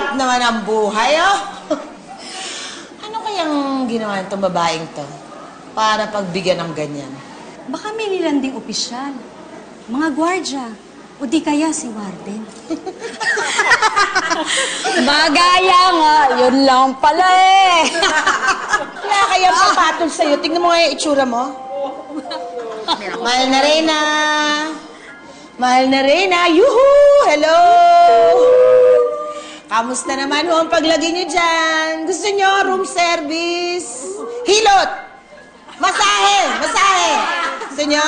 hirap naman ang buhay, oh. Ano kayang ginawa nitong babaeng to para pagbigyan ng ganyan? Baka may nilanding opisyal, mga gwardya, o di kaya si Warden. Magaya nga, yun lang pala eh. Wala kayang papatol sa'yo. Tingnan mo nga yung itsura mo. Mahal na Reyna! Mahal na Reyna! Yuhu! Hello! Kamusta naman ho ang paglagay niyo dyan? Gusto niyo room service? Hilot! Masahe! Masahe! Gusto niyo?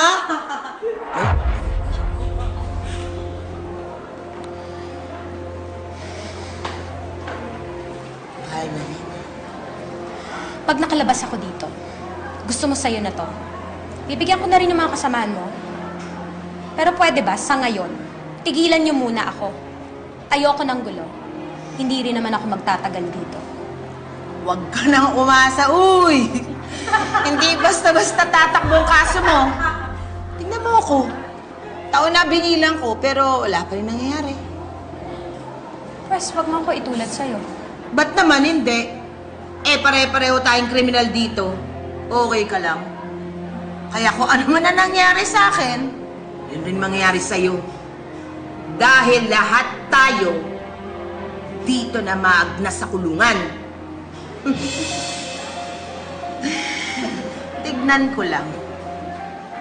Mahal na Reyna. Pag nakalabas ako dito, gusto mo sa'yo na to. Bibigyan ko na rin ng mga kasamaan mo. Pero pwede ba, sa ngayon, tigilan niyo muna ako. Ayoko ng gulo. Hindi rin naman ako magtatagal dito. Huwag ka nang umasa, uy! Hindi basta-basta tatakbo ang kaso mo. Tingnan mo ako. Taon na binilang ko, pero wala pa rin nangyayari. Pwes, wag mo ako itulad sa'yo. Ba't naman hindi? Eh, pare-pareho tayong kriminal dito. Okay ka lang. Kaya kung ano man na nangyari sa akin, yun rin mangyayari sa'yo. Dahil lahat tayo dito na maagnas sa kulungan. Tignan ko lang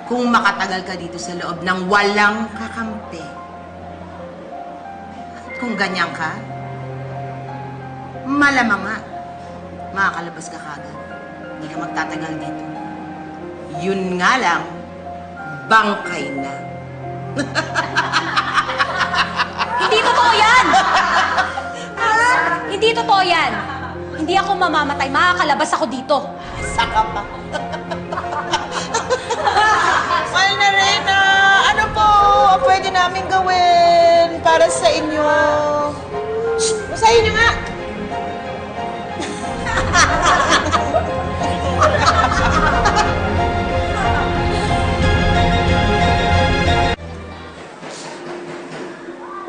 kung makatagal ka dito sa loob ng walang kakampi. At kung ganyan ka, malamang nga, makakalabas ka kagad. Hindi ka magtatagal dito. Yun nga lang, bangkay na. Hindi totoo yan! Hindi totoo yan! Hindi ako mamamatay. Makakalabas ako dito. Saka pa. Mahal na Reyna, ano po pwede namin gawin para sa inyo? Shh! Masahin niyo nga!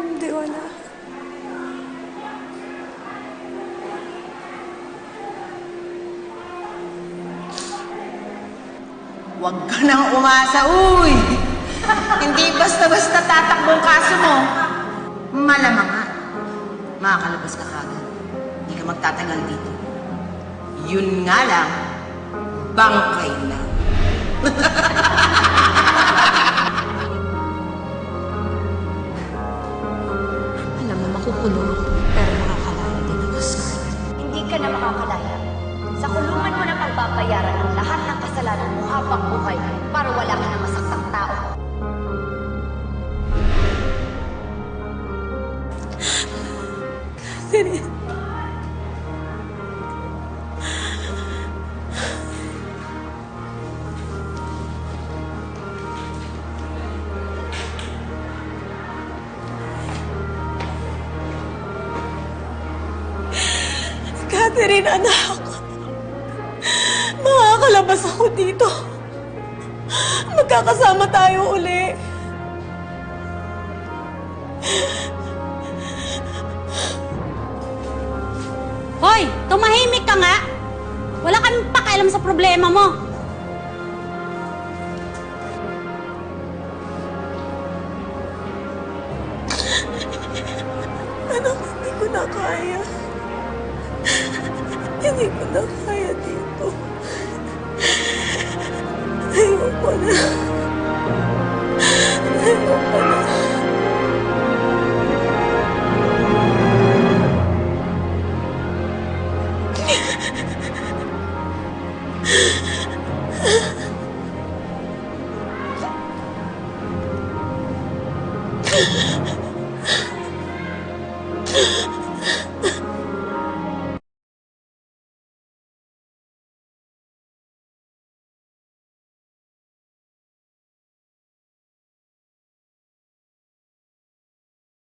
Hindi, wala. Huwag ka nang umasa, uy! Hindi basta-basta tatakbo ang kaso mo. Malamang nga, makakalabas ka kagad. Hindi ka magtatagal dito. Yun nga lang, bangkay na. Alam mo, makukulong ako. Pero makakalaya din ako, Scarlett. Hindi ka na makakalaya. Sa kulungan mo na pagbabayaran ang lahat ng kasalanan mo habang buhay para wala ka na masaktang tao. Catherine. Catherine, anak. Makakalabas ako dito. Magkakasama tayo uli. Hoy! Tumahimik ka nga! Wala kaming pakialam sa problema mo. Anak, hindi ko na kaya. Hindi ko na kaya dito. Ayoko na. Ayoko na.